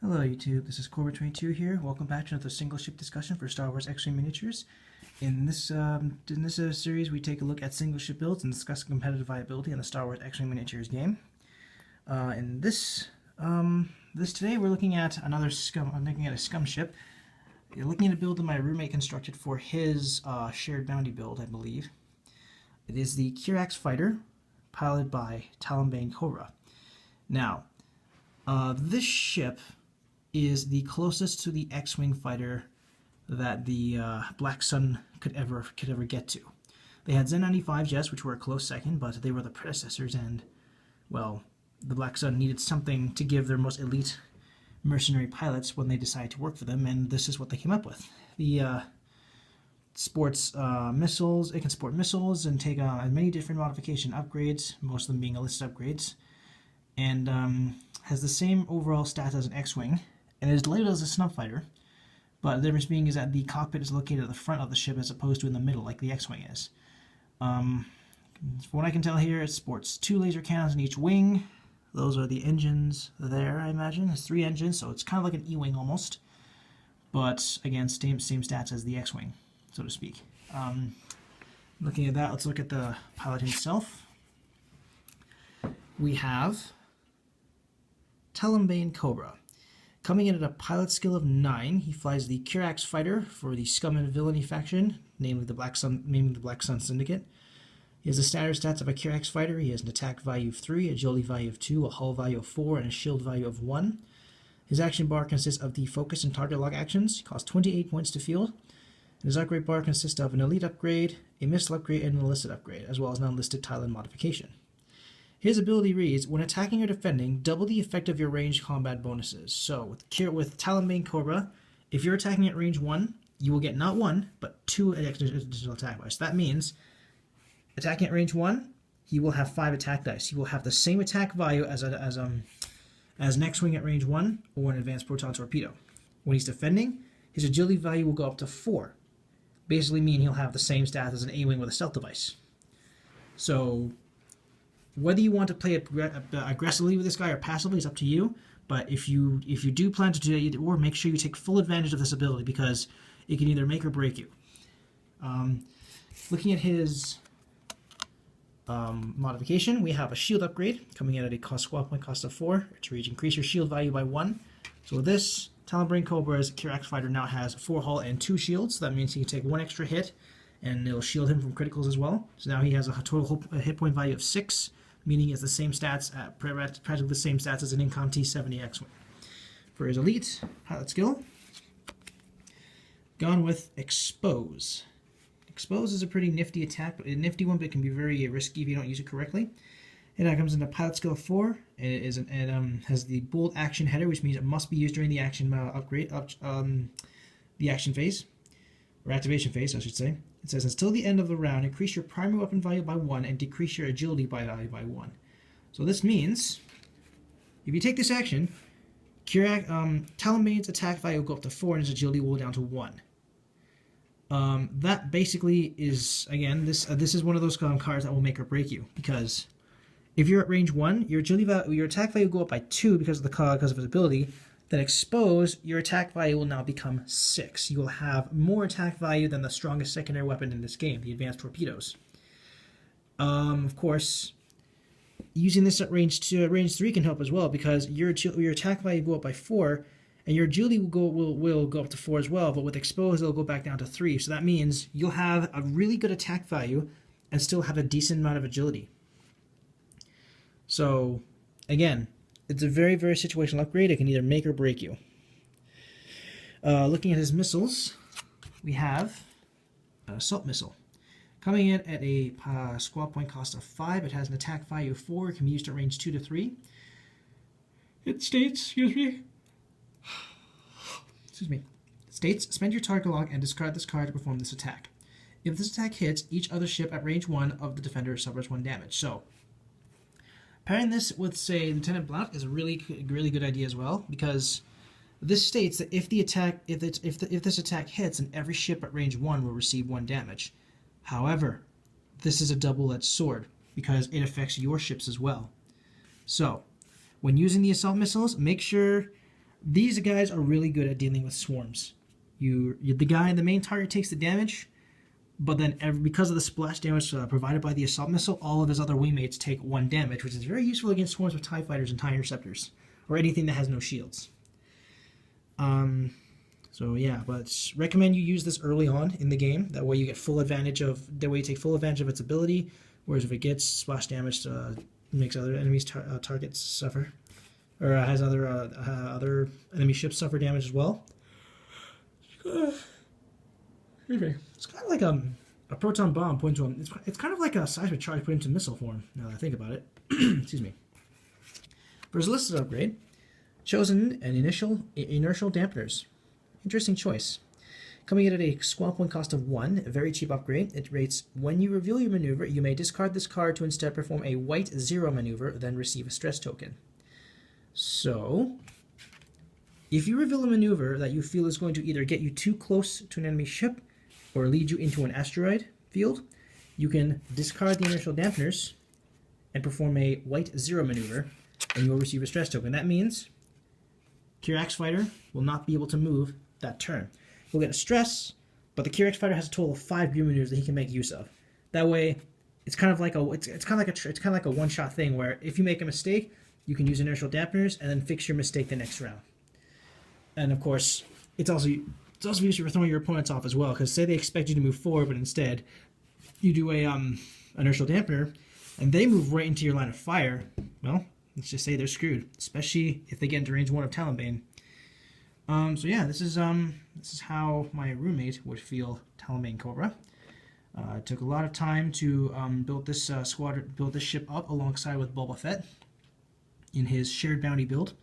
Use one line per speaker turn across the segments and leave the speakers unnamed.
Hello YouTube, this is Cobra 22 here. Welcome back to another single ship discussion for Star Wars X-Wing miniatures. In this series, we take a look at single ship builds and discuss competitive viability in the Star Wars X-Wing miniatures game. In this today, we're looking at another Scum. I'm looking at a Scum ship. You're looking at a build that my roommate constructed for his shared bounty build, I believe. It is the Kirax fighter, piloted by Talonbane Cobra. Now, this ship is the closest to the X-Wing fighter that the Black Sun could ever get to. They had Zen-95s, yes, which were a close second, but they were the predecessors, and, well, the Black Sun needed something to give their most elite mercenary pilots when they decided to work for them, and this is what they came up with. The sports missiles. It can support missiles and take many different modification upgrades, most of them being enlisted upgrades, and has the same overall stats as an X-Wing, and it is labeled as a snub fighter, but the difference being is that the cockpit is located at the front of the ship as opposed to in the middle like the X-Wing is. From what I can tell here, it sports 2 laser cannons in each wing. Those are the engines there, I imagine. It has 3 engines, so it's kind of like an E-Wing almost, but again, same stats as the X-Wing, so to speak. Looking at that, let's look at the pilot himself. We have Talonbane Cobra. Coming in at a pilot skill of 9, he flies the Kirax fighter for the Scum and Villainy faction, namely the Black Sun Syndicate. He has the standard stats of a Kirax fighter. He has an attack value of 3, agility value of 2, a hull value of 4, and a shield value of 1. His action bar consists of the focus and target lock actions. He costs 28 points to field. And his upgrade bar consists of an elite upgrade, a missile upgrade, and an enlisted upgrade, as well as an unlisted Talon modification. His ability reads, when attacking or defending, double the effect of your ranged combat bonuses. So, with Talonbane Cobra, if you're attacking at range 1, you will get not 1, but 2 additional attack dice. So that means, attacking at range 1, he will have 5 attack dice. He will have the same attack value as an X-Wing at range 1, or an advanced proton torpedo. When he's defending, his agility value will go up to 4. Basically meaning he'll have the same stats as an A-Wing with a stealth device. So, whether you want to play aggressively with this guy or passively is up to you, but if you do plan to do that, or make sure you take full advantage of this ability because it can either make or break you. Looking at his modification, we have a shield upgrade coming in at a squad point cost of 4 to increase your shield value by 1. So with this, Talonbane Cobra's Kirax fighter now has 4 hull and 2 shields. So that means he can take 1 extra hit, and it'll shield him from criticals as well. So now he has a total hit point value of 6. Meaning it's the same stats, practically the same stats as an Incom T-70 X-Wing. For his elite pilot skill, gone with Expose. Expose is a pretty nifty attack, but a nifty one, but it can be very risky if you don't use it correctly. It comes in a pilot skill of 4. It has the bold action header, which means it must be used during the action the action phase, or activation phase, I should say. It says, until the end of the round, increase your primary weapon value by 1 and decrease your agility value by 1. So this means, if you take this action, Talonbane's attack value will go up to 4 and his agility will go down to 1. That basically is, again, this is one of those cards that will make or break you, because if you're at range 1, your attack value will go up by 2 because of his ability. Then Expose, your attack value will now become 6. You will have more attack value than the strongest secondary weapon in this game, the advanced torpedoes. Of course, using this at range 3 can help as well, because your attack value will go up by 4, and your agility will go up to 4 as well, but with Expose it'll go back down to 3. So that means you'll have a really good attack value and still have a decent amount of agility. So, again, it's a very, very situational upgrade. It can either make or break you. Looking at his missiles, we have an assault missile. Coming in at a squad point cost of 5, it has an attack value of 4. It can be used at range 2 to 3. It states, it states, spend your target lock and discard this card to perform this attack. If this attack hits, each other ship at range 1 of the defender suffers 1 damage. So, pairing this with, say, Lieutenant Blount is a really good idea as well, because this states that if this attack hits, then every ship at range 1 will receive 1 damage. However, this is a double-edged sword because it affects your ships as well. So, when using the assault missiles, make sure these guys are really good at dealing with swarms. The main target takes the damage, but then because of the splash damage provided by the assault missile, all of his other wingmates take 1 damage, which is very useful against swarms of TIE fighters and TIE interceptors, or anything that has no shields. So yeah, but recommend you use this early on in the game. That way you get full advantage of. That way you take full advantage of its ability. Whereas if it gets splash damage, makes other enemies targets suffer, or has other enemy ships suffer damage as well. It's kind of like a proton bomb put into him. It's kind of like a seismic charge put into missile form. Now that I think about it. Excuse me. For his listed upgrade, chosen an inertial dampeners. Interesting choice. Coming in at a squad point cost of 1, a very cheap upgrade. It rates, when you reveal your maneuver, you may discard this card to instead perform a white 0 maneuver, then receive a stress token. So, if you reveal a maneuver that you feel is going to either get you too close to an enemy ship or lead you into an asteroid field, you can discard the inertial dampeners and perform a white 0 maneuver, and you will receive a stress token. That means Kirax fighter will not be able to move that turn. He'll get a stress, but the Kirax fighter has a total of 5 green maneuvers that he can make use of. That way, it's kind of like a one-shot thing where if you make a mistake, you can use inertial dampeners and then fix your mistake the next round. And of course, it's also useful for throwing your opponents off as well, because say they expect you to move forward, but instead you do a inertial dampener, and they move right into your line of fire. Well, let's just say they're screwed, especially if they get into range 1 of Talonbane. So yeah, this is how my roommate would feel Talonbane Cobra. It took a lot of time to build this ship up alongside with Boba Fett in his shared bounty build.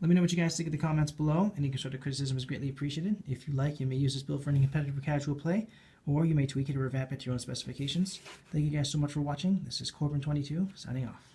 Let me know what you guys think in the comments below. Any constructive criticism is greatly appreciated. If you like, you may use this build for any competitive or casual play, or you may tweak it or revamp it to your own specifications. Thank you guys so much for watching. This is Cobra22 signing off.